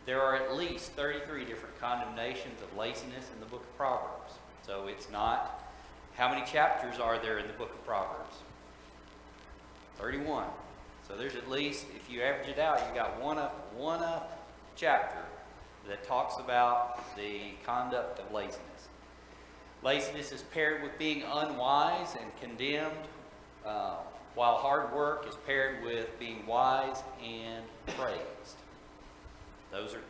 there are at least 33 different condemnations of laziness in the book of Proverbs. So it's not, how many chapters are there in the book of Proverbs? 31. So there's at least, if you average it out, you got one chapter that talks about the conduct of laziness. Laziness is paired with being unwise and condemned, while hard work is paired with being wise and praised. Those are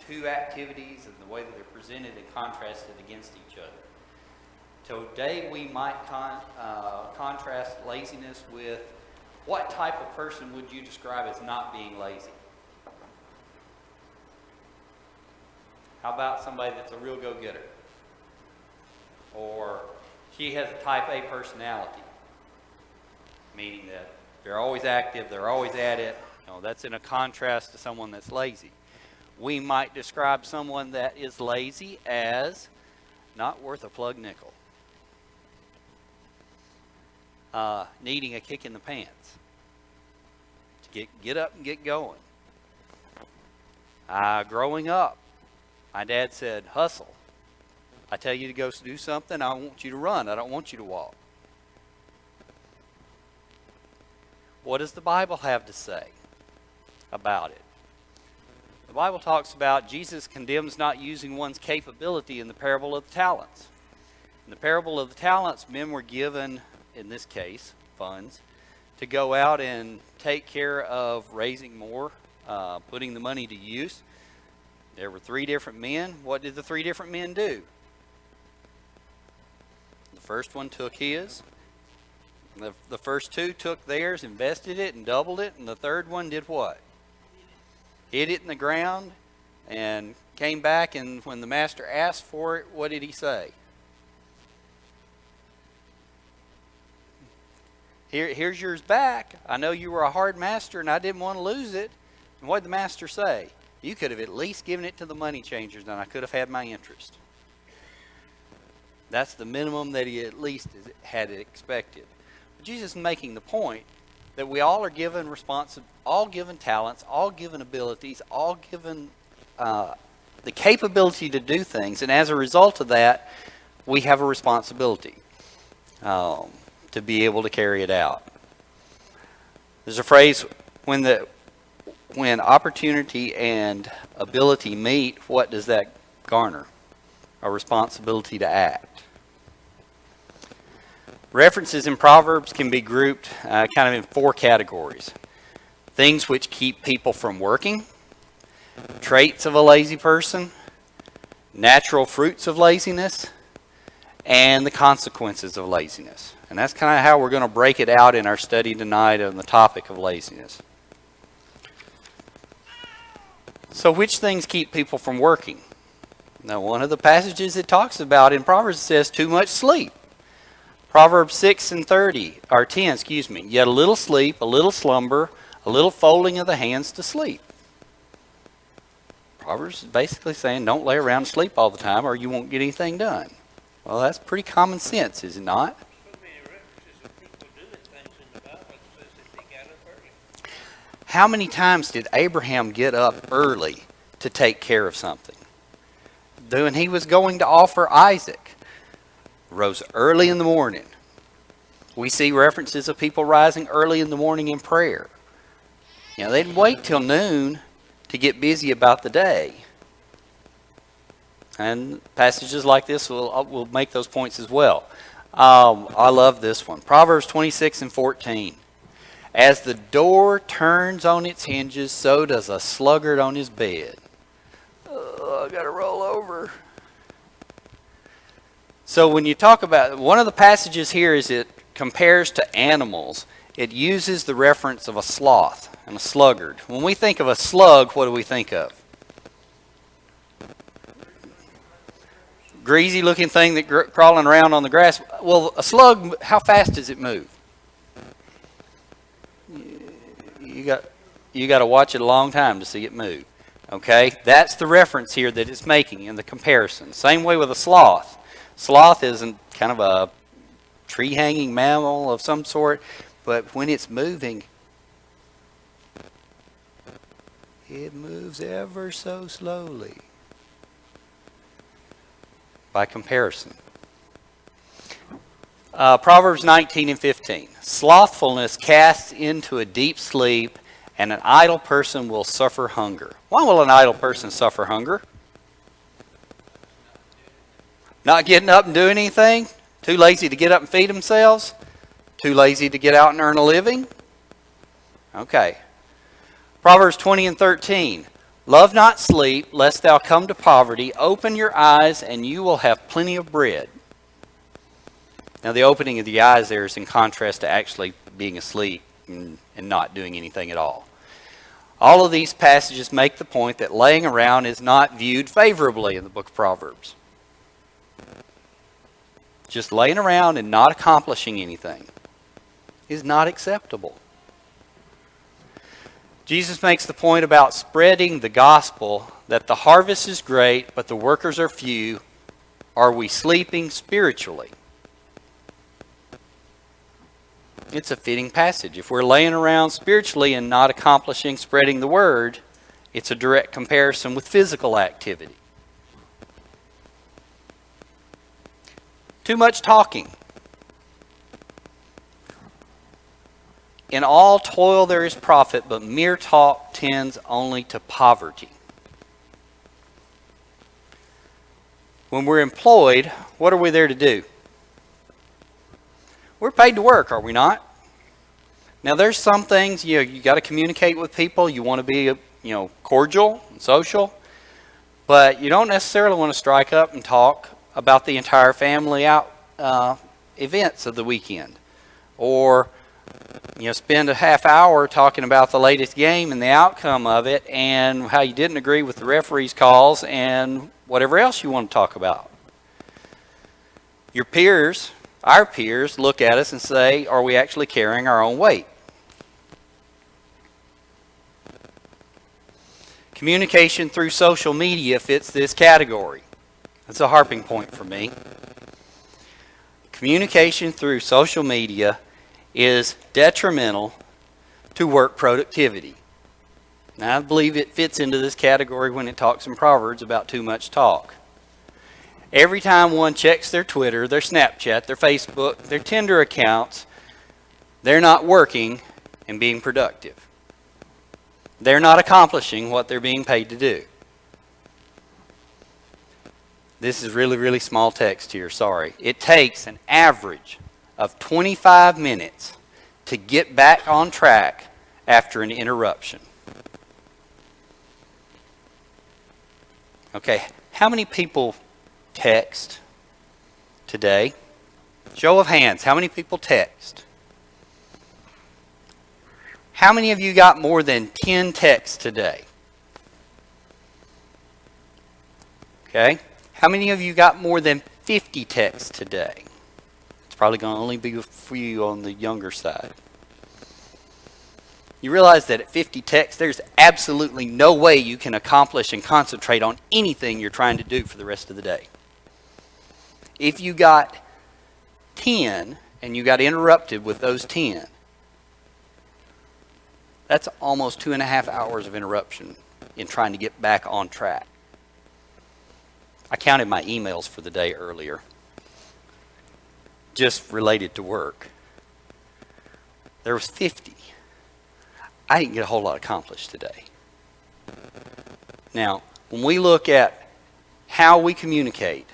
two activities and the way that they're presented and contrasted against each other. Today we might contrast laziness with, what type of person would you describe as not being lazy? How about somebody that's a real go-getter? Or she has a type A personality, meaning that they're always active, they're always at it. That's in a contrast to someone that's lazy. We might describe someone that is lazy as not worth a plug nickel. Needing a kick in the pants to get up and get going. Growing up, my dad said, hustle. I tell you to go do something, I want you to run. I don't want you to walk. What does the Bible have to say about it? The Bible talks about Jesus condemns not using one's capability in the parable of the talents. In the parable of the talents, men were given, in this case, funds, to go out and take care of raising more, putting the money to use. There were 3 different men. What did the 3 different men do? The first one took his. The first 2 took theirs, invested it, and doubled it. And the third one did what? Hid it in the ground and came back, and when the master asked for it, what did he say? Here's yours back. I know you were a hard master and I didn't want to lose it. And what did the master say? You could have at least given it to the money changers and I could have had my interest. That's the minimum that he at least had expected. But Jesus is making the point that we all are given all given talents, all given abilities, all given the capability to do things. And as a result of that, we have a responsibility to be able to carry it out. There's a phrase, when opportunity and ability meet, what does that garner? A responsibility to act. References in Proverbs can be grouped kind of in 4 categories. Things which keep people from working, traits of a lazy person, natural fruits of laziness, and the consequences of laziness. And that's kind of how we're going to break it out in our study tonight on the topic of laziness. So which things keep people from working? Now, one of the passages it talks about in Proverbs says too much sleep. Proverbs 6:10, yet a little sleep, a little slumber, a little folding of the hands to sleep. Proverbs is basically saying don't lay around and sleep all the time or you won't get anything done. Well, that's pretty common sense, is it not? How many times did Abraham get up early to take care of something? When he was going to offer Isaac, rose early in the morning. We see references of people rising early in the morning in prayer. They didn't wait till noon to get busy about the day. And passages like this will make those points as well. I love this one. Proverbs 26:14. As the door turns on its hinges, so does a sluggard on his bed. Oh, I got to roll over. So when you talk about, one of the passages here is it compares to animals. It uses the reference of a sloth and a sluggard. When we think of a slug, what do we think of? Greasy looking thing that crawling around on the grass. Well, a slug, how fast does it move? You got to watch it a long time to see it move. Okay, that's the reference here that it's making in the comparison. Same way with a sloth. Sloth is kind of a tree-hanging mammal of some sort, but when it's moving, It moves ever so slowly. By comparison. Proverbs 19 and 15. Slothfulness casts into a deep sleep, and an idle person will suffer hunger. Why will an idle person suffer hunger? Not getting up and doing anything? Too lazy to get up and feed themselves? Too lazy to get out and earn a living? Okay. Proverbs 20 and 13. Love not sleep, lest thou come to poverty. Open your eyes, and you will have plenty of bread. Now, the opening of the eyes there is in contrast to actually being asleep and not doing anything at all. All of these passages make the point that laying around is not viewed favorably in the book of Proverbs. Just laying around and not accomplishing anything is not acceptable. Jesus makes the point about spreading the gospel that the harvest is great, but the workers are few. Are we sleeping spiritually? It's a fitting passage. If we're laying around spiritually and not accomplishing spreading the word, it's a direct comparison with physical activity. Too much talking. In all toil there is profit, but mere talk tends only to poverty. When we're employed, what are we there to do? We're paid to work, are we not? Now, there's some things you got to communicate with people. You want to be cordial and social, but you don't necessarily want to strike up and talk about the entire family events of the weekend, or spend a half hour talking about the latest game and the outcome of it, and how you didn't agree with the referee's calls, and whatever else you want to talk about. Your peers. Our peers look at us and say, are we actually carrying our own weight? Communication through social media fits this category. That's a harping point for me. Communication through social media is detrimental to work productivity. Now, I believe it fits into this category when it talks in Proverbs about too much talk. Every time one checks their Twitter, their Snapchat, their Facebook, their Tinder accounts, they're not working and being productive. They're not accomplishing what they're being paid to do. This is really, really small text here, sorry. It takes an average of 25 minutes to get back on track after an interruption. Okay, how many people text today? Show of hands, how many people text? How many of you got more than 10 texts today? Okay. How many of you got more than 50 texts today? It's probably going to only be for you on the younger side. You realize that at 50 texts, there's absolutely no way you can accomplish and concentrate on anything you're trying to do for the rest of the day. If you got 10 and you got interrupted with those 10, that's almost 2.5 hours of interruption in trying to get back on track. I counted my emails for the day earlier, just related to work. There was 50. I didn't get a whole lot accomplished today. Now, when we look at how we communicate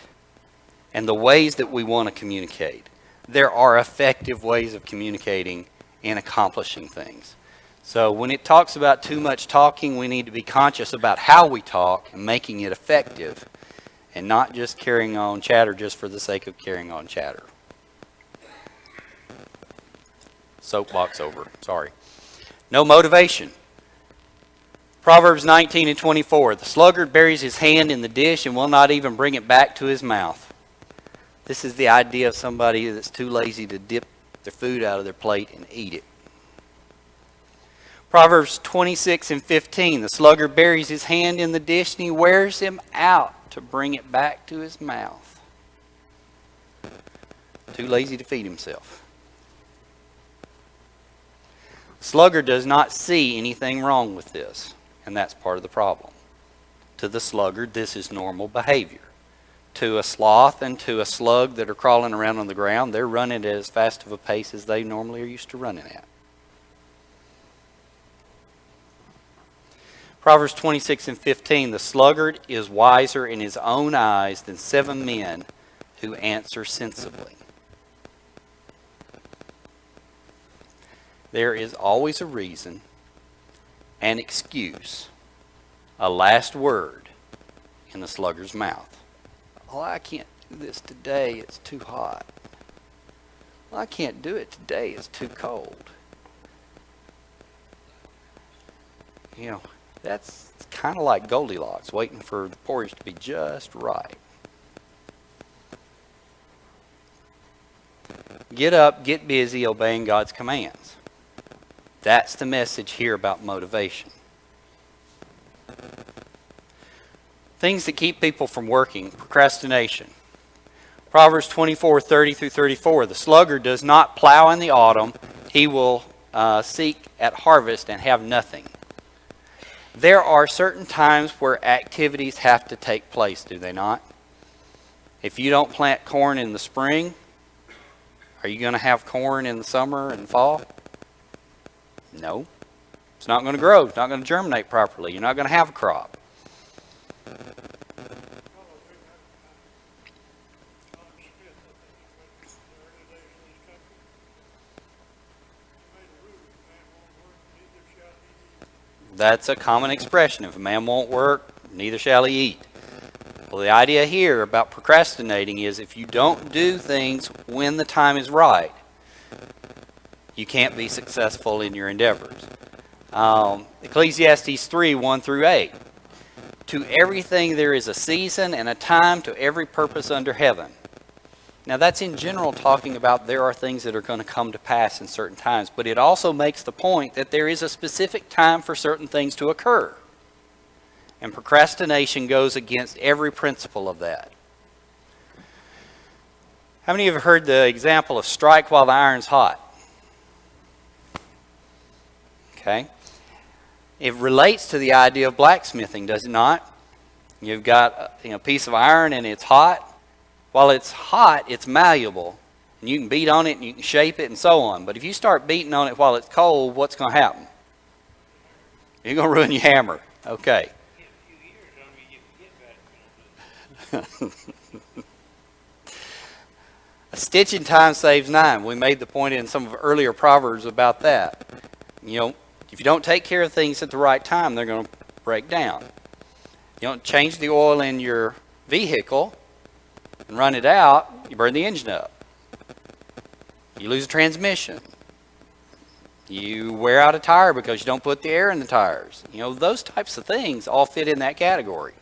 and the ways that we want to communicate, there are effective ways of communicating and accomplishing things. So when it talks about too much talking, we need to be conscious about how we talk and making it effective, and not just carrying on chatter just for the sake of carrying on chatter. Soapbox over, sorry. No motivation. Proverbs 19 and 24. The sluggard buries his hand in the dish and will not even bring it back to his mouth. This is the idea of somebody that's too lazy to dip their food out of their plate and eat it. Proverbs 26 and 15. The sluggard buries his hand in the dish and he wears him out to bring it back to his mouth. Too lazy to feed himself. Sluggard does not see anything wrong with this. And that's part of the problem. To the sluggard, this is normal behavior. To a sloth and to a slug that are crawling around on the ground, they're running at as fast of a pace as they normally are used to running at. Proverbs 26:15, the sluggard is wiser in his own eyes than 7 men who answer sensibly. There is always a reason, an excuse, a last word in the sluggard's mouth. Oh, I can't do this today, it's too hot. Well, I can't do it today, it's too cold. You know, that's kind of like Goldilocks, waiting for the porridge to be just right. Get up, get busy, obeying God's commands. That's the message here about motivation. Things that keep people from working, procrastination. Proverbs 24:30-34, the sluggard does not plow in the autumn, he will seek at harvest and have nothing. There are certain times where activities have to take place, do they not? If you don't plant corn in the spring, are you going to have corn in the summer and fall? No. It's not going to grow. It's not going to germinate properly. You're not going to have a crop. That's a common expression. If a man won't work, neither shall he eat. Well, the idea here about procrastinating is if you don't do things when the time is right, you can't be successful in your endeavors. Ecclesiastes 3:1-8. To everything there is a season and a time to every purpose under heaven. Now that's in general talking about there are things that are going to come to pass in certain times, but it also makes the point that there is a specific time for certain things to occur. And procrastination goes against every principle of that. How many of you have heard the example of strike while the iron's hot? Okay. It relates to the idea of blacksmithing, does it not? You've got a piece of iron and it's hot. While it's hot, it's malleable. And you can beat on it and you can shape it and so on. But if you start beating on it while it's cold, what's going to happen? You're going to ruin your hammer. Okay. A stitch in time saves 9. We made the point in some of the earlier Proverbs about that. You know, if you don't take care of things at the right time, they're going to break down. You don't change the oil in your vehicle and run it out, you burn the engine up. You lose a transmission. You wear out a tire because you don't put the air in the tires. You know, those types of things all fit in that category.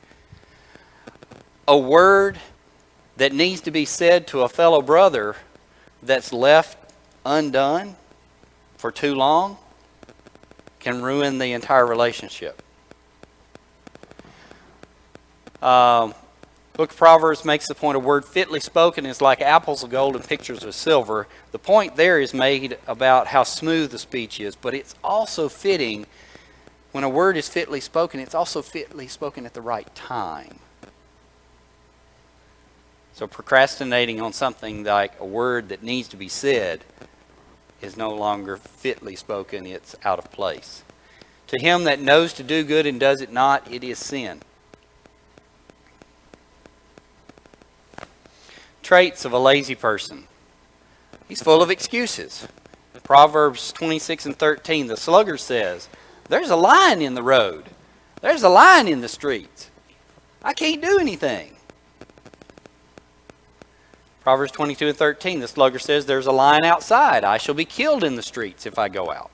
A word that needs to be said to a fellow brother that's left undone for too long can ruin the entire relationship. Book of Proverbs makes the point a word fitly spoken is like apples of gold and pictures of silver. The point there is made about how smooth the speech is, but it's also fitting. When a word is fitly spoken, it's also fitly spoken at the right time. So procrastinating on something like a word that needs to be said is no longer fitly spoken, it's out of place. To him that knows to do good and does it not, it is sin. Traits of a lazy person. He's full of excuses. Proverbs 26:13, the sluggard says, there's a lion in the road. There's a lion in the streets. I can't do anything. Proverbs 22:13, the sluggard says, there's a lion outside. I shall be killed in the streets if I go out.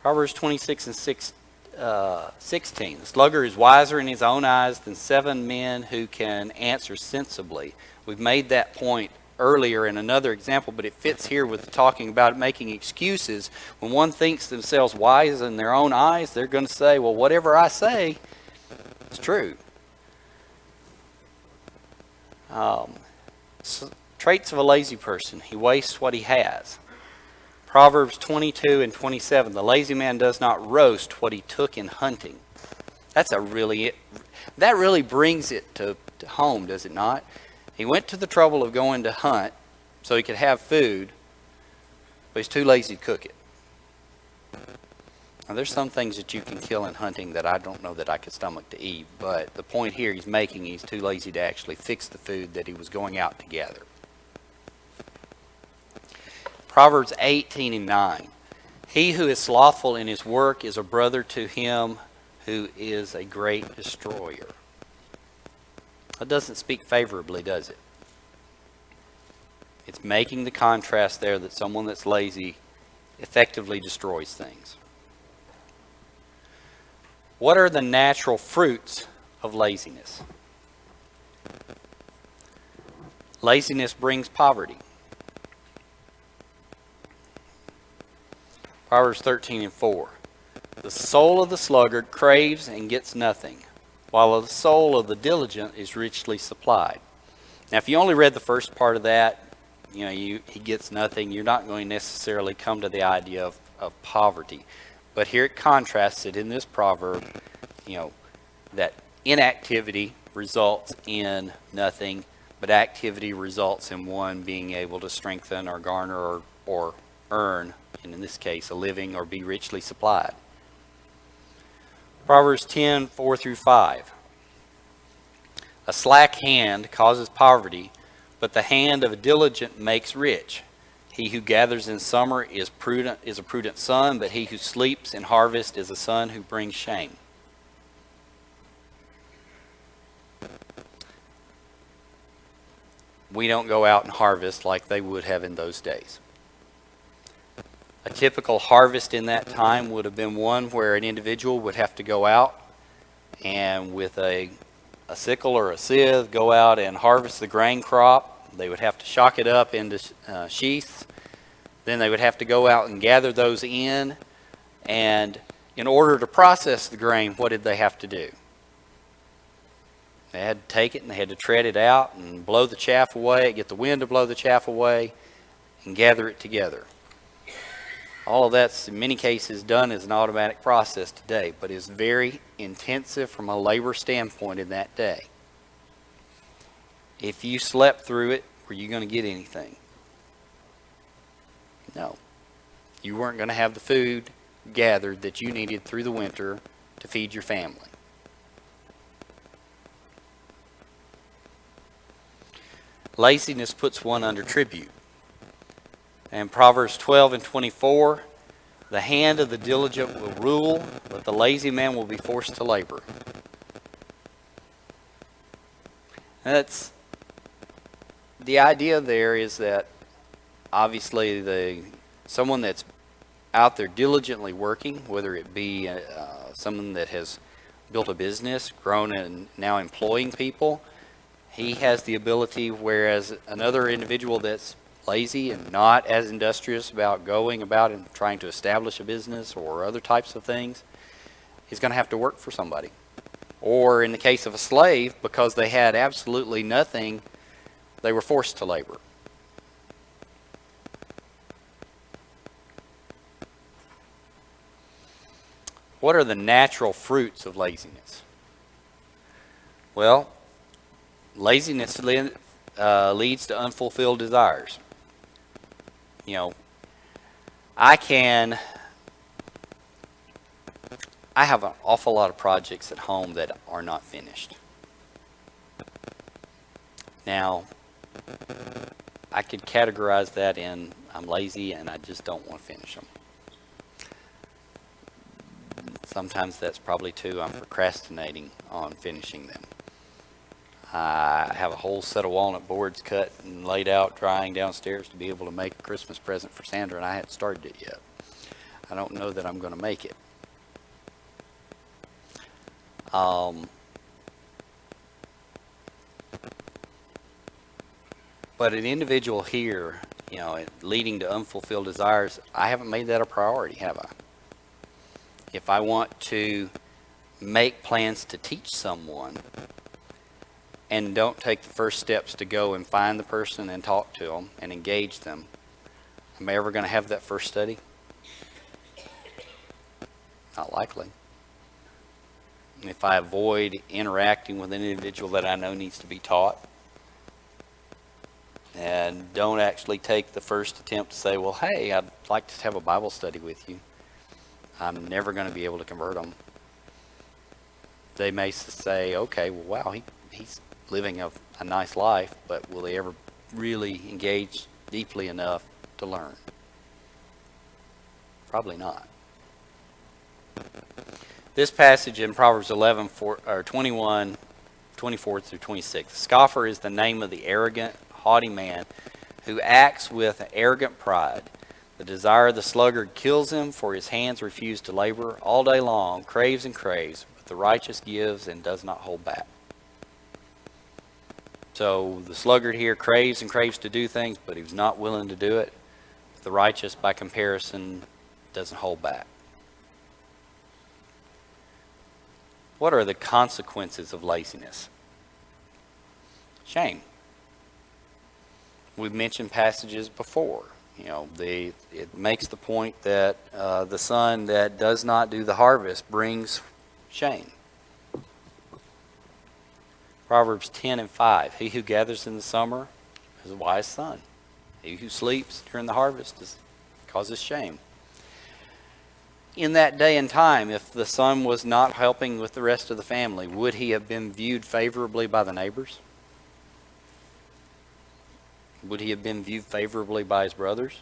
Proverbs 26:16. 16. The sluggard is wiser in his own eyes than 7 men who can answer sensibly. We've made that point earlier in another example, but it fits here with talking about making excuses. When one thinks themselves wise in their own eyes, they're going to say, well, whatever I say is true. Traits of a lazy person. He wastes what he has. Proverbs 22 and 27, the lazy man does not roast what he took in hunting. That really brings it to home, does it not? He went to the trouble of going to hunt so he could have food, but he's too lazy to cook it. Now, there's some things that you can kill in hunting that I don't know that I could stomach to eat, but the point here he's making, he's too lazy to actually fix the food that he was going out to gather. Proverbs 18 and 9. He who is slothful in his work is a brother to him who is a great destroyer. That doesn't speak favorably, does it? It's making the contrast there that someone that's lazy effectively destroys things. What are the natural fruits of laziness? Laziness brings poverty. Proverbs 13 and 4. The soul of the sluggard craves and gets nothing, while the soul of the diligent is richly supplied. Now, if you only read the first part of that, he gets nothing, you're not going to necessarily come to the idea of poverty. But here it contrasts it in this proverb, that inactivity results in nothing, but activity results in one being able to strengthen or garner or earn, and in this case, a living or be richly supplied. Proverbs 10, 4 through 5. A slack hand causes poverty, but the hand of a diligent makes rich. He who gathers in summer is a prudent son, but he who sleeps in harvest is a son who brings shame. We don't go out and harvest like they would have in those days. A typical harvest in that time would have been one where an individual would have to go out and with a sickle or a sieve go out and harvest the grain crop. They would have to shock it up into sheaths. Then they would have to go out and gather those in. And in order to process the grain, what did they have to do? They had to take it and they had to tread it out and blow the chaff away, get the wind to blow the chaff away, and gather it together. All of that's in many cases done as an automatic process today, but is very intensive from a labor standpoint in that day. If you slept through it, were you going to get anything? No. You weren't going to have the food gathered that you needed through the winter to feed your family. Laziness puts one under tribute. And Proverbs 12 and 24, the hand of the diligent will rule, but the lazy man will be forced to labor. That's the idea there is that obviously someone that's out there diligently working, whether it be someone that has built a business, grown and now employing people, he has the ability, whereas another individual that's lazy and not as industrious about going about and trying to establish a business or other types of things, he's going to have to work for somebody. Or in the case of a slave, because they had absolutely nothing, they were forced to labor. What are the natural fruits of laziness? Well, laziness leads to unfulfilled desires. I have an awful lot of projects at home that are not finished. Now, I could categorize that in I'm lazy and I just don't want to finish them. Sometimes that's probably too, I'm procrastinating on finishing them. I have a whole set of walnut boards cut and laid out drying downstairs to be able to make a Christmas present for Sandra, and I hadn't started it yet. I don't know that I'm going to make it. But an individual here, leading to unfulfilled desires, I haven't made that a priority, have I? If I want to make plans to teach someone and don't take the first steps to go and find the person and talk to them and engage them, Am I ever going to have that first study? Not likely. If I avoid interacting with an individual that I know needs to be taught, and don't actually take the first attempt to say, well, hey, I'd like to have a Bible study with you, I'm never going to be able to convert them. They may say, okay, well, wow, he's living a nice life, but will they ever really engage deeply enough to learn? Probably not. This passage in Proverbs 11, 21, 24 through 26. The scoffer is the name of the arrogant, haughty man who acts with arrogant pride. The desire of the sluggard kills him, for his hands refuse to labor. All day long craves and craves, but the righteous gives and does not hold back. So the sluggard here craves and craves to do things, but he's not willing to do it. The righteous, by comparison, doesn't hold back. What are the consequences of laziness? Shame. We've mentioned passages before. It makes the point that the son that does not do the harvest brings shame. Proverbs 10 and 5. He who gathers in the summer is a wise son. He who sleeps during the harvest causes shame. In that day and time, if the son was not helping with the rest of the family, would he have been viewed favorably by the neighbors? Would he have been viewed favorably by his brothers?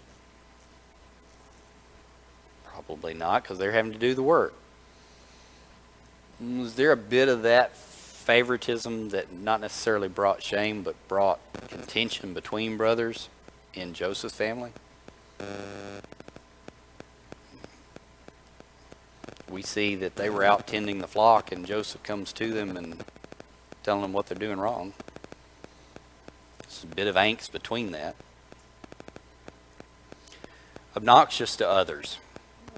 Probably not, because they're having to do the work. Was there a bit of that favoritism that not necessarily brought shame, but brought contention between brothers in Joseph's family? We see that they were out tending the flock, and Joseph comes to them and telling them what they're doing wrong. There's a bit of angst between that. Obnoxious to others.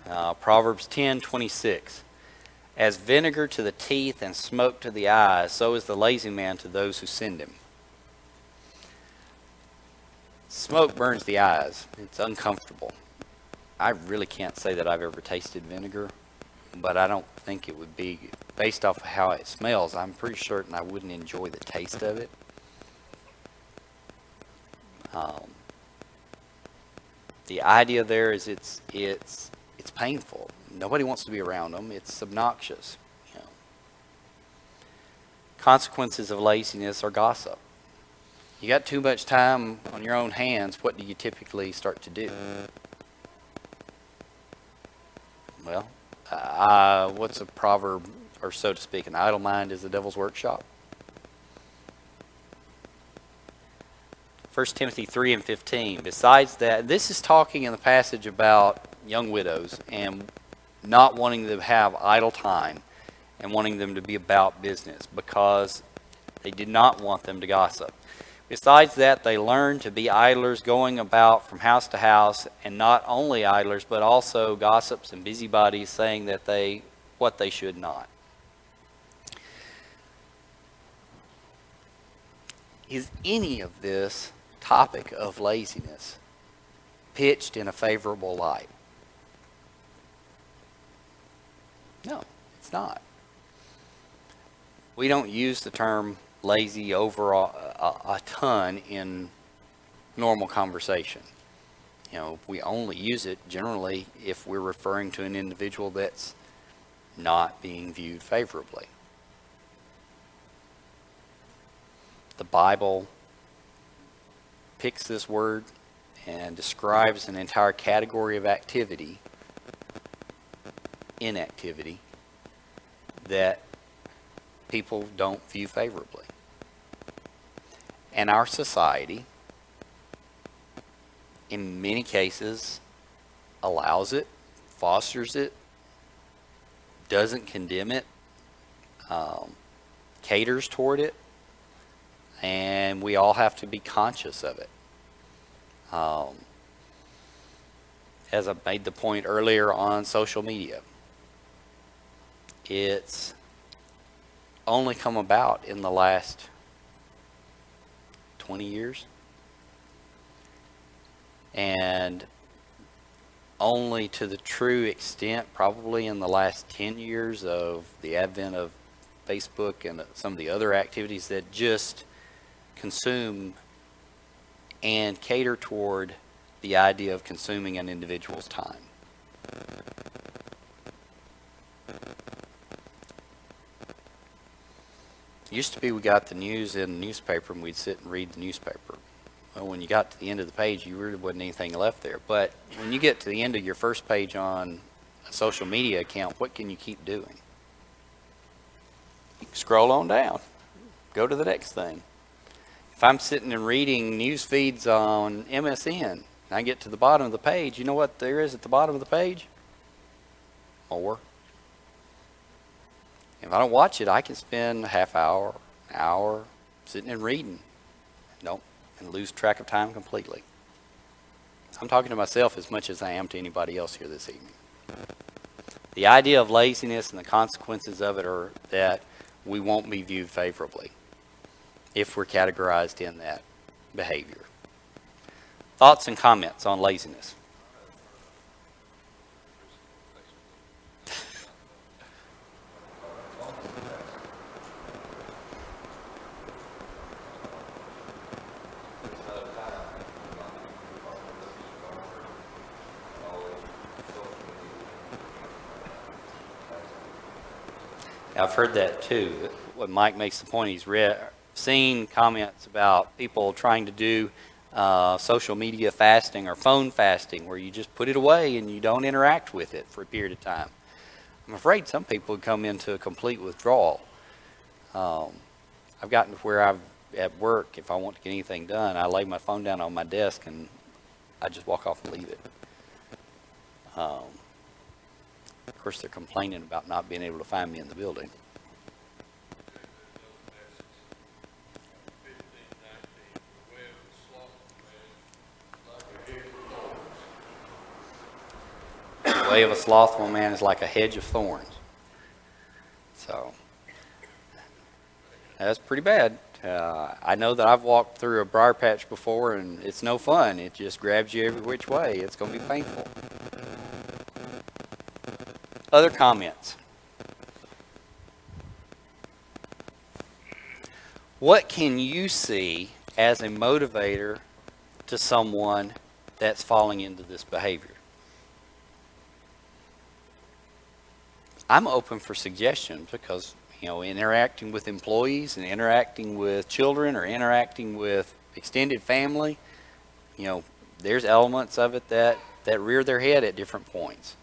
Proverbs 10:26. As vinegar to the teeth and smoke to the eyes, so is the lazy man to those who send him. Smoke burns the eyes. It's uncomfortable. I really can't say that I've ever tasted vinegar, but I don't think it would be, based off of how it smells, I'm pretty certain I wouldn't enjoy the taste of it. The idea there is it's painful. Nobody wants to be around them. It's obnoxious. Consequences of laziness are gossip. You got too much time on your own hands, what do you typically start to do? Well, what's a proverb, or so to speak? An idle mind is the devil's workshop. 1 Timothy 3 and 15. Besides that, this is talking in the passage about young widows and not wanting them to have idle time and wanting them to be about business, because they did not want them to gossip. Besides that, they learned to be idlers, going about from house to house, and not only idlers, but also gossips and busybodies, saying that what they should not. Is any of this topic of laziness pitched in a favorable light? No, it's not. We don't use the term lazy overall a ton in normal conversation. We only use it generally if we're referring to an individual that's not being viewed favorably. The Bible picks this word and describes an entire category of activity, inactivity, that people don't view favorably. And our society, in many cases, allows it, fosters it, doesn't condemn it, caters toward it, and we all have to be conscious of it. As I made the point earlier on social media, it's only come about in the last 20 years. And only to the true extent probably in the last 10 years of the advent of Facebook and some of the other activities that just consume and cater toward the idea of consuming an individual's time. Used to be we got the news in the newspaper and we'd sit and read the newspaper. Well, when you got to the end of the page, you really wasn't anything left there. But when you get to the end of your first page on a social media account, what can you keep doing? You can scroll on down. Go to the next thing. If I'm sitting and reading news feeds on MSN, and I get to the bottom of the page, you know what there is at the bottom of the page? More. If I don't watch it, I can spend a half hour, hour sitting and reading. Nope. And lose track of time completely. I'm talking to myself as much as I am to anybody else here this evening. The idea of laziness and the consequences of it are that we won't be viewed favorably if we're categorized in that behavior. Thoughts and comments on laziness? I've heard that too. When Mike makes the point, he's seen comments about people trying to do social media fasting or phone fasting, where you just put it away and you don't interact with it for a period of time. I'm afraid some people would come into a complete withdrawal. I've gotten to where at work, if I want to get anything done, I lay my phone down on my desk and I just walk off and leave it. Of course, they're complaining about not being able to find me in the building. The way of a slothful man is like a hedge of thorns. So, that's pretty bad. I know that I've walked through a briar patch before and it's no fun. It just grabs you every which way. It's going to be painful. Other comments? What can you see as a motivator to someone that's falling into this behavior? I'm open for suggestions because, interacting with employees and interacting with children or interacting with extended family, there's elements of it that rear their head at different points.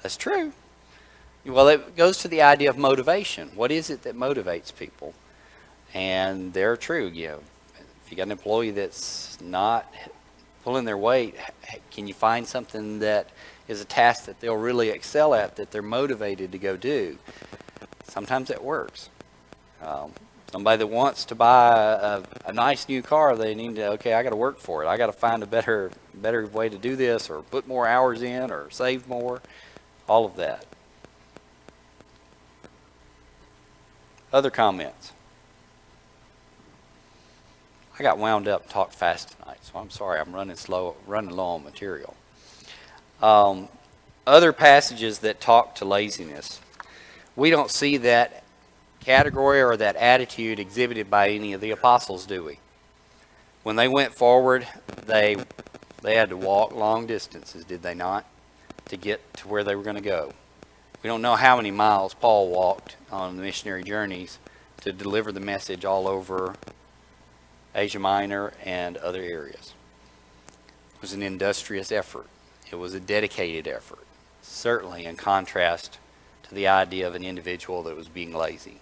That's true. Well, it goes to the idea of motivation. What is it that motivates people? And they're true. If you got an employee that's not pulling their weight, can you find something that is a task that they'll really excel at, that they're motivated to go do? Sometimes it works. Somebody that wants to buy a nice new car, they need to, I got to work for it. I got to find a better way to do this, or put more hours in, or save more. All of that. Other comments? I got wound up and talked fast tonight, so I'm sorry. I'm running low on material. Other passages that talk to laziness. We don't see that category or that attitude exhibited by any of the apostles, do we? When they went forward, they had to walk long distances, did they not, to get to where they were going to go. We don't know how many miles Paul walked on the missionary journeys to deliver the message all over Asia Minor and other areas. It was an industrious effort. It was a dedicated effort, certainly in contrast to the idea of an individual that was being lazy.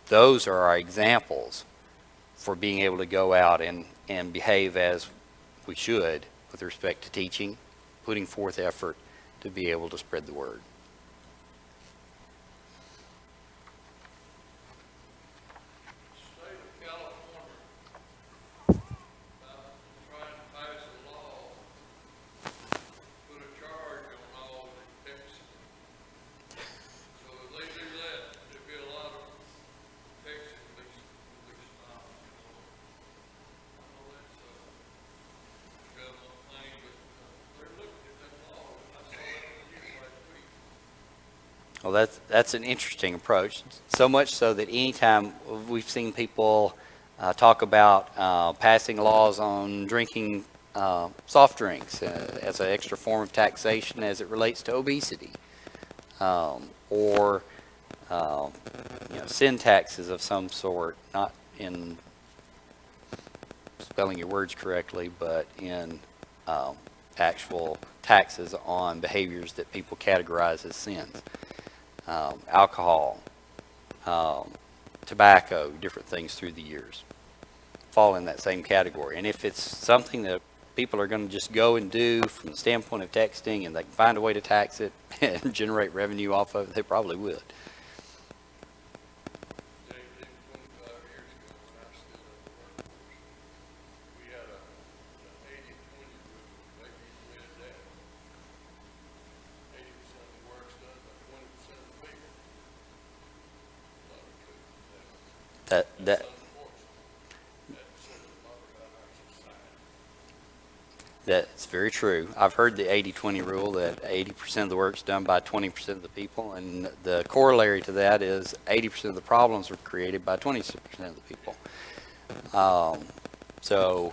Those are our examples for being able to go out and behave as we should with respect to teaching, putting forth effort to be able to spread the word. Well, that's an interesting approach. So much so that anytime we've seen people talk about passing laws on drinking soft drinks as an extra form of taxation as it relates to obesity, or sin taxes of some sort, not in spelling your words correctly, but in actual taxes on behaviors that people categorize as sins. Alcohol, tobacco, different things through the years fall in that same category. And if it's something that people are going to just go and do from the standpoint of texting, and they can find a way to tax it and generate revenue off of it, they probably would. That's very true. I've heard the 80-20 rule, that 80% of the work's done by 20% of the people, and the corollary to that is 80% of the problems were created by 20% of the people. So,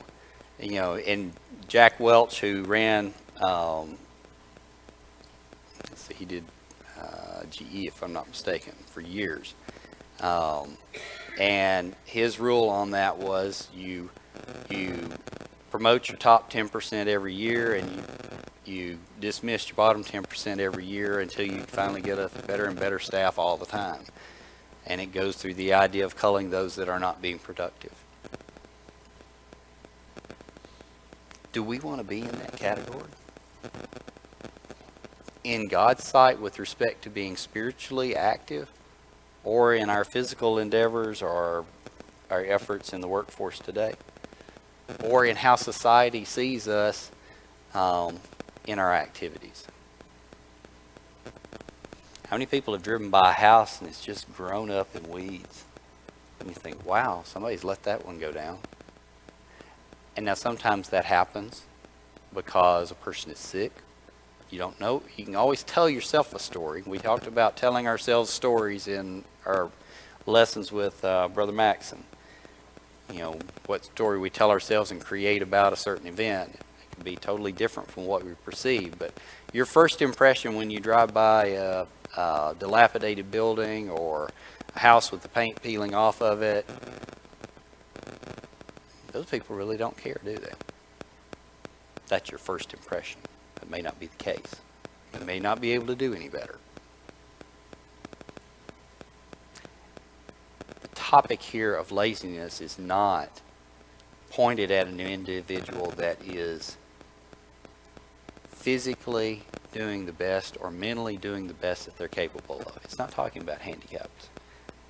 and Jack Welch, who ran, he did GE, if I'm not mistaken, for years. And his rule on that was you promote your top 10% every year, and you dismiss your bottom 10% every year until you finally get a better and better staff all the time. And it goes through the idea of culling those that are not being productive. Do we want to be in that category? In God's sight with respect to being spiritually active, or in our physical endeavors or our efforts in the workforce today? Or in how society sees us in our activities? How many people have driven by a house and it's just grown up in weeds? And you think, wow, somebody's let that one go down. And now sometimes that happens because a person is sick. You don't know. You can always tell yourself a story. We talked about telling ourselves stories in our lessons with Brother Maxon. What story we tell ourselves and create about a certain event. It can be totally different from what we perceive. But your first impression when you drive by a dilapidated building or a house with the paint peeling off of it, those people really don't care, do they? That's your first impression. It may not be the case. They may not be able to do any better. Topic here of laziness is not pointed at an individual that is physically doing the best or mentally doing the best that they're capable of. It's not talking about handicaps.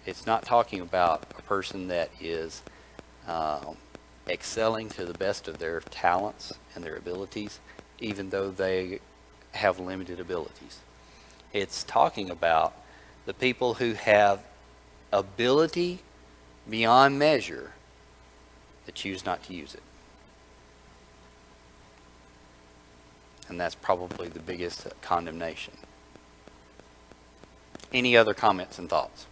It's not talking about a person that is excelling to the best of their talents and their abilities, even though they have limited abilities. It's talking about the people who have ability beyond measure that choose not to use it. And that's probably the biggest condemnation. Any other comments and thoughts?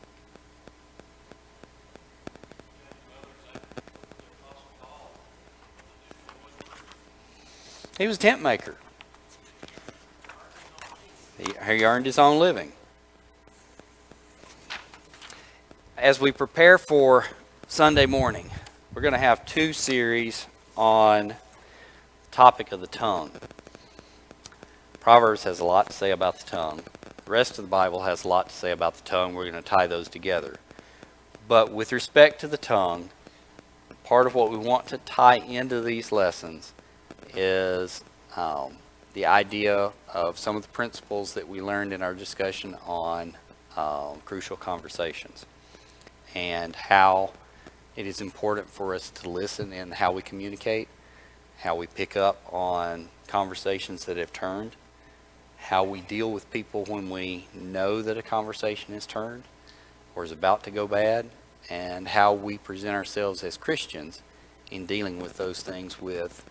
He was a tent maker. He earned his own living. As we prepare for Sunday morning, we're going to have two series on the topic of the tongue. Proverbs has a lot to say about the tongue. The rest of the Bible has a lot to say about the tongue. We're going to tie those together. But with respect to the tongue, part of what we want to tie into these lessons is the idea of some of the principles that we learned in our discussion on crucial conversations, and how it is important for us to listen in how we communicate, how we pick up on conversations that have turned, how we deal with people when we know that a conversation has turned or is about to go bad, and how we present ourselves as Christians in dealing with those things with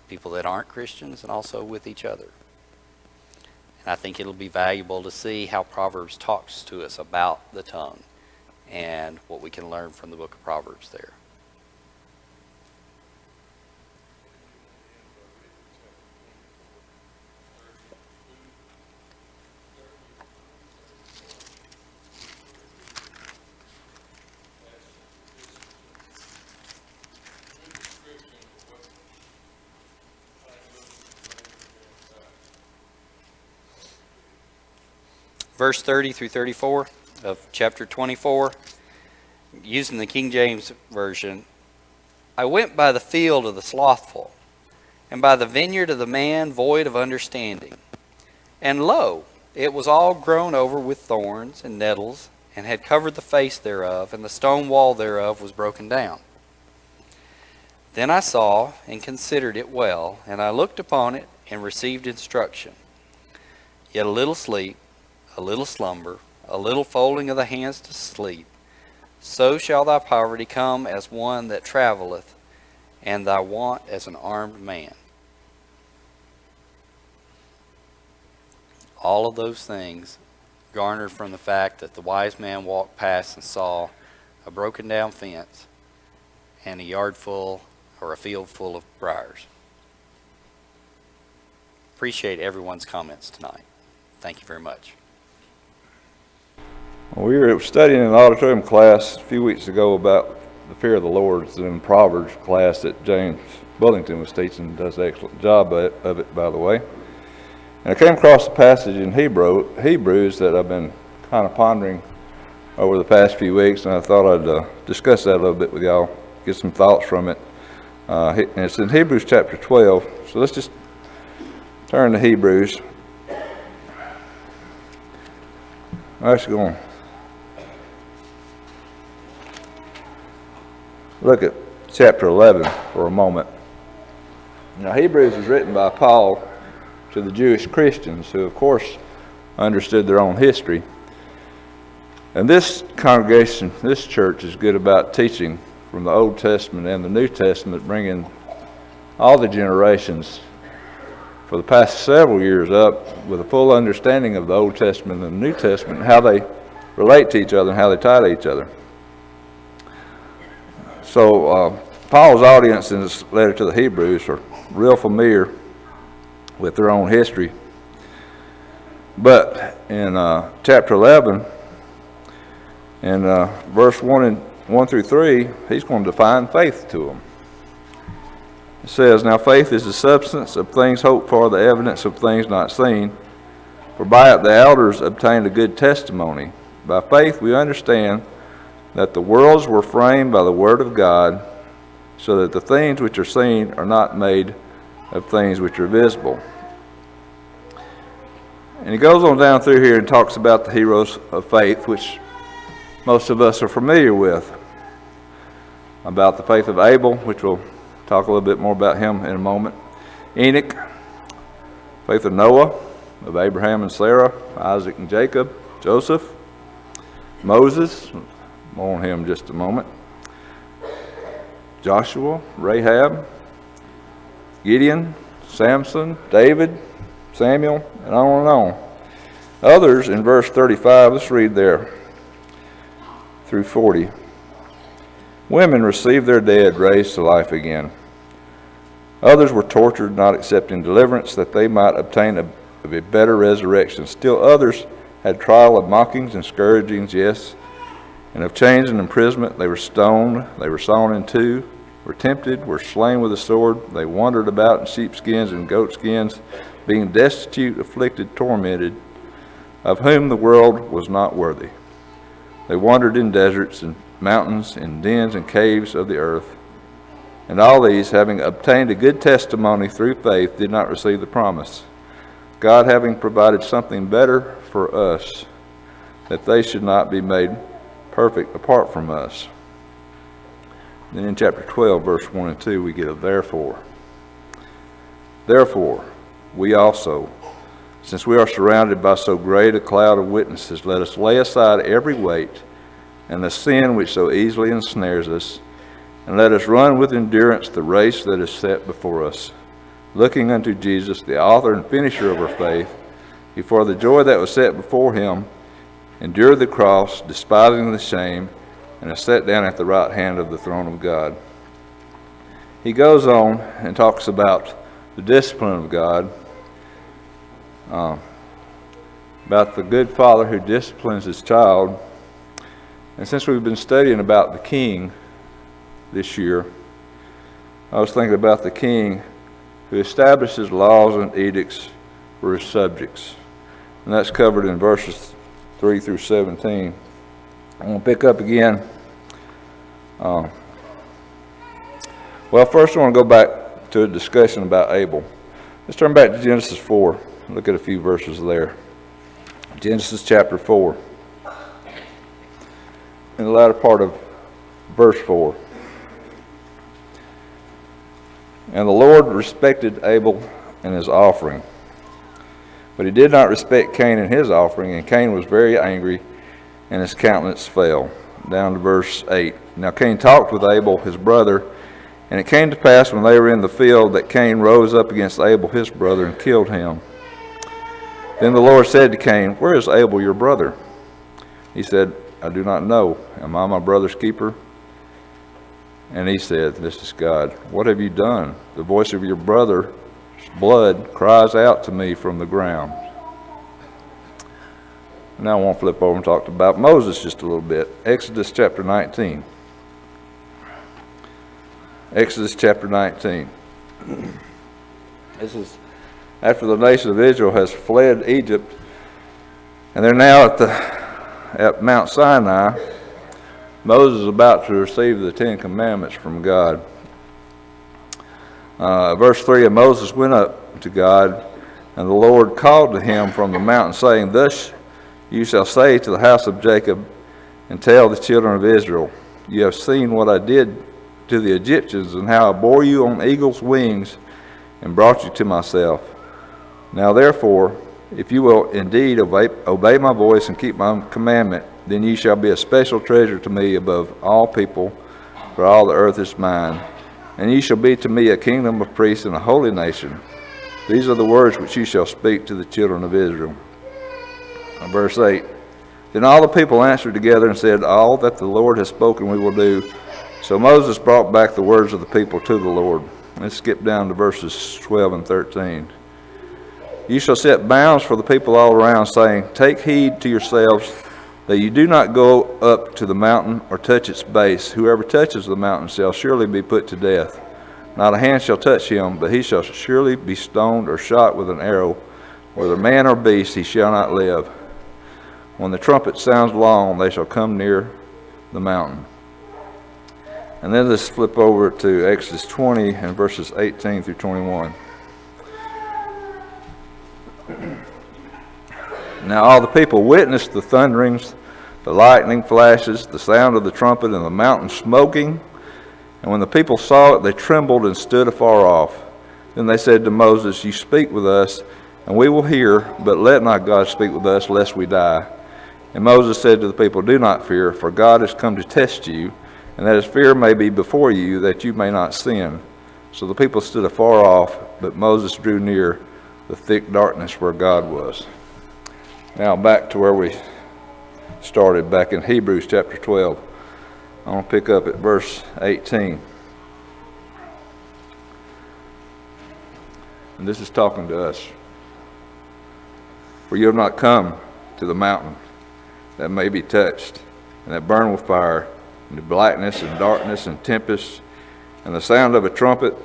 people that aren't Christians and also with each other. And I think it'll be valuable to see how Proverbs talks to us about the tongue and what we can learn from the book of Proverbs there. Verse 30 through 34 of chapter 24, using the King James Version. I went by the field of the slothful, and by the vineyard of the man void of understanding. And lo, it was all grown over with thorns and nettles, and had covered the face thereof, and the stone wall thereof was broken down. Then I saw and considered it well, and I looked upon it and received instruction. Yet a little sleep, a little slumber, a little folding of the hands to sleep, so shall thy poverty come as one that travelleth, and thy want as an armed man. All of those things garnered from the fact that the wise man walked past and saw a broken down fence and a yard full or a field full of briars. Appreciate everyone's comments tonight. Thank you very much. We were studying in the auditorium class a few weeks ago about the fear of the Lord. It's in Proverbs class that James Bullington was teaching. Does an excellent job of it, by the way. And I came across a passage in Hebrews that I've been kind of pondering over the past few weeks, and I thought I'd discuss that a little bit with y'all, get some thoughts from it. And it's in Hebrews chapter 12. So let's just turn to Hebrews. I'm actually going to look at chapter 11 for a moment. Now, Hebrews was written by Paul to the Jewish Christians who, of course, understood their own history. And this congregation, this church, is good about teaching from the Old Testament and the New Testament, bringing all the generations for the past several years up with a full understanding of the Old Testament and the New Testament, and how they relate to each other and how they tie to each other. So Paul's audience in this letter to the Hebrews are real familiar with their own history. But in chapter 11, in verse 1 through 3, he's going to define faith to them. It says, Now faith is the substance of things hoped for, the evidence of things not seen. For by it the elders obtained a good testimony. By faith we understand that the worlds were framed by the word of God, so that the things which are seen are not made of things which are visible. And he goes on down through here and talks about the heroes of faith, which most of us are familiar with. About the faith of Abel, which we'll talk a little bit more about him in a moment. Enoch, faith of Noah, of Abraham and Sarah, Isaac and Jacob, Joseph, Moses, more on him in just a moment, Joshua, Rahab, Gideon, Samson, David, Samuel, and on and on. Others in verse 35, let's read there through 40. Women received their dead raised to life again. Others were tortured, not accepting deliverance, that they might obtain a better resurrection. Still others had trial of mockings and scourgings, yes, and of chains and imprisonment. They were stoned, they were sawn in two, were tempted, were slain with a sword. They wandered about in sheepskins and goatskins, being destitute, afflicted, tormented, of whom the world was not worthy. They wandered in deserts and mountains, in dens and caves of the earth. And all these, having obtained a good testimony through faith, did not receive the promise, God having provided something better for us, that they should not be made perfect apart from us. Then in chapter 12, verse 1 and 2, we get a therefore. Therefore, we also, since we are surrounded by so great a cloud of witnesses, let us lay aside every weight and the sin which so easily ensnares us, and let us run with endurance the race that is set before us, looking unto Jesus, the author and finisher of our faith, He, for the joy that was set before him, endured the cross, despising the shame, and is set down at the right hand of the throne of God. He goes on and talks about the discipline of God, about the good father who disciplines his child. And since we've been studying about the king this year, I was thinking about the king who establishes laws and edicts for his subjects. And that's covered in verses 3 through 17. I'm going to pick up again. Well, first I want to go back to a discussion about Abel. Let's turn back to Genesis 4. Look at a few verses there. Genesis chapter 4. In the latter part of verse 4. And the Lord respected Abel and his offering, but he did not respect Cain and his offering, and Cain was very angry, and his countenance fell. Down to verse 8. Now Cain talked with Abel his brother, and it came to pass when they were in the field that Cain rose up against Abel his brother and killed him. Then the Lord said to Cain, Where is Abel your brother? He said, I do not know. Am I my brother's keeper? And he said, This is God. What have you done? The voice of your brother's blood cries out to me from the ground. Now I want to flip over and talk about Moses just a little bit. Exodus chapter 19. Exodus chapter 19. This is after the nation of Israel has fled Egypt, and they're now at Mount Sinai. Moses is about to receive the Ten Commandments from God. Verse 3, And Moses went up to God, and the Lord called to him from the mountain, saying, Thus you shall say to the house of Jacob, and tell the children of Israel, You have seen what I did to the Egyptians, and how I bore you on eagle's wings, and brought you to myself. Now therefore, if you will indeed obey my voice and keep my commandment, then ye shall be a special treasure to me above all people, for all the earth is mine. And ye shall be to me a kingdom of priests and a holy nation. These are the words which ye shall speak to the children of Israel. And verse 8, Then all the people answered together and said, All that the Lord has spoken we will do. So Moses brought back the words of the people to the Lord. Let's skip down to verses 12 and 13. You shall set bounds for the people all around, saying, Take heed to yourselves that you do not go up to the mountain or touch its base. Whoever touches the mountain shall surely be put to death. Not a hand shall touch him, but he shall surely be stoned or shot with an arrow. Whether man or beast, he shall not live. When the trumpet sounds long, they shall come near the mountain. And then let's flip over to Exodus 20 and verses 18 through 21. Now all the people witnessed the thunderings, the lightning flashes, the sound of the trumpet, and the mountain smoking. And when the people saw it, they trembled and stood afar off. Then they said to Moses, You speak with us, and we will hear, but let not God speak with us, lest we die. And Moses said to the people, Do not fear, for God has come to test you, and that his fear may be before you, that you may not sin. So the people stood afar off, but Moses drew near the thick darkness where God was. Now back to where we started, back in Hebrews chapter 12. I'm going to pick up at verse 18. And this is talking to us. For you have not come to the mountain that may be touched, and that burn with fire, and the blackness and darkness and tempest, and the sound of a trumpet,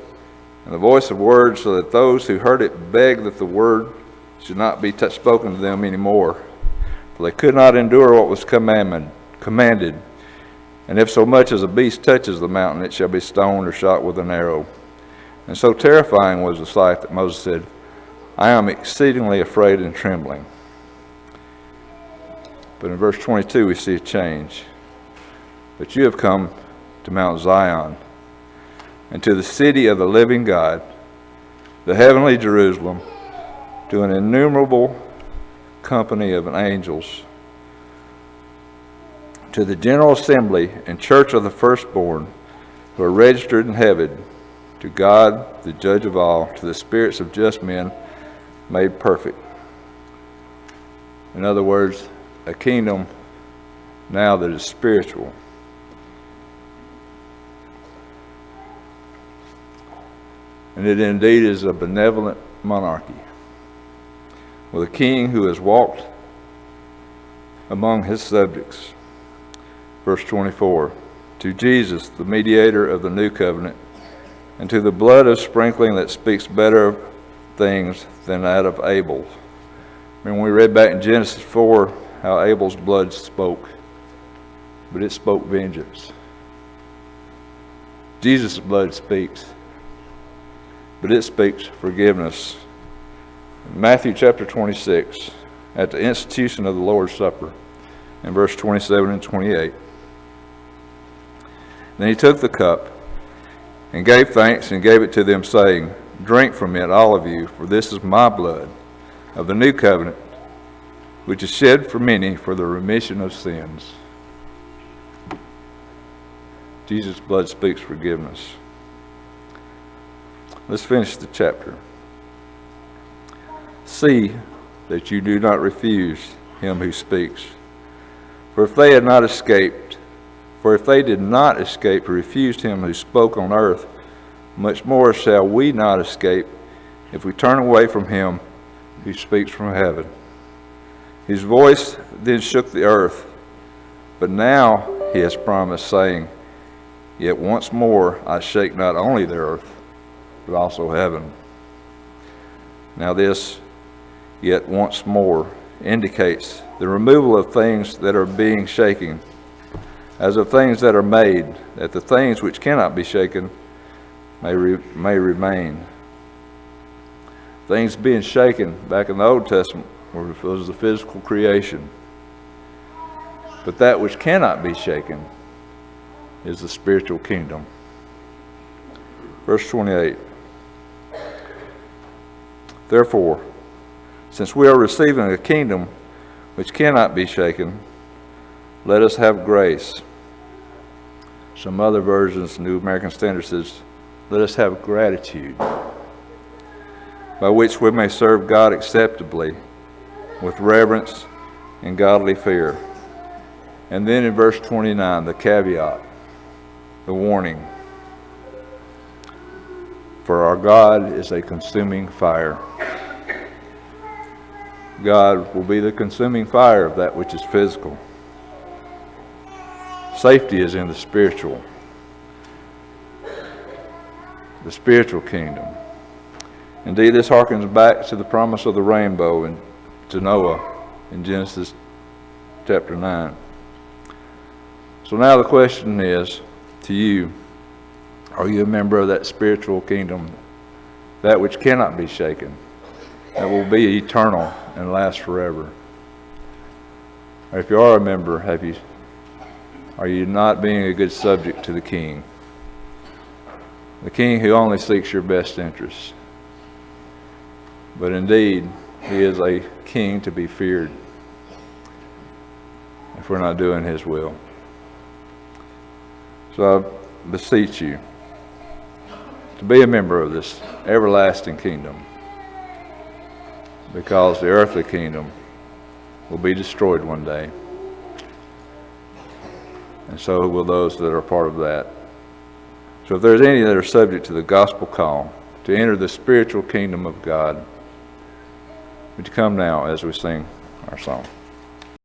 and the voice of words, so that those who heard it begged that the word should not be spoken to them any more. For they could not endure what was commanded. And if so much as a beast touches the mountain, it shall be stoned or shot with an arrow. And so terrifying was the sight that Moses said, I am exceedingly afraid and trembling. But in verse 22 we see a change. But you have come to Mount Zion, and to the city of the living God, the heavenly Jerusalem, to an innumerable company of angels, to the general assembly and church of the firstborn who are registered in heaven, to God, the judge of all, to the spirits of just men made perfect, In other words, a kingdom now that is spiritual. And it indeed is a benevolent monarchy, with a king who has walked among his subjects. Verse 24, to Jesus, the mediator of the new covenant, and to the blood of sprinkling that speaks better things than that of Abel's. When we read back in Genesis 4 how Abel's blood spoke, but it spoke vengeance. Jesus' blood speaks, but it speaks forgiveness. In Matthew chapter 26, at the institution of the Lord's Supper, in verse 27 and 28. Then he took the cup and gave thanks and gave it to them, saying, drink from it, all of you, for this is my blood of the new covenant, which is shed for many for the remission of sins. Jesus' blood speaks forgiveness. Let's finish the chapter. See that you do not refuse him who speaks. For if they did not escape, who refused him who spoke on earth, much more shall we not escape if we turn away from him who speaks from heaven. His voice then shook the earth, but now he has promised, saying, yet once more I shake not only the earth, but also heaven. Now this, yet once more, indicates the removal of things that are being shaken, as of things that are made, that the things which cannot be shaken may remain. Things being shaken back in the Old Testament was the physical creation. But that which cannot be shaken is the spiritual kingdom. Verse 28. Therefore, since we are receiving a kingdom which cannot be shaken, let us have grace. Some other versions, New American Standard says, let us have gratitude, by which we may serve God acceptably with reverence and godly fear. And then in verse 29, the caveat, the warning. For our God is a consuming fire. God will be the consuming fire of that which is physical. Safety is in the spiritual kingdom. Indeed, this harkens back to the promise of the rainbow and to Noah in Genesis chapter 9. So now the question is to you, are you a member of that spiritual kingdom, that which cannot be shaken, that will be eternal and last forever? Or if you are a member, are you not being a good subject to the King? The King who only seeks your best interests. But indeed, he is a king to be feared if we're not doing his will. So I beseech you to be a member of this everlasting kingdom, because the earthly kingdom will be destroyed one day, and so will those that are part of that. So if there's any that are subject to the gospel call to enter the spiritual kingdom of God, would you come now as we sing our song?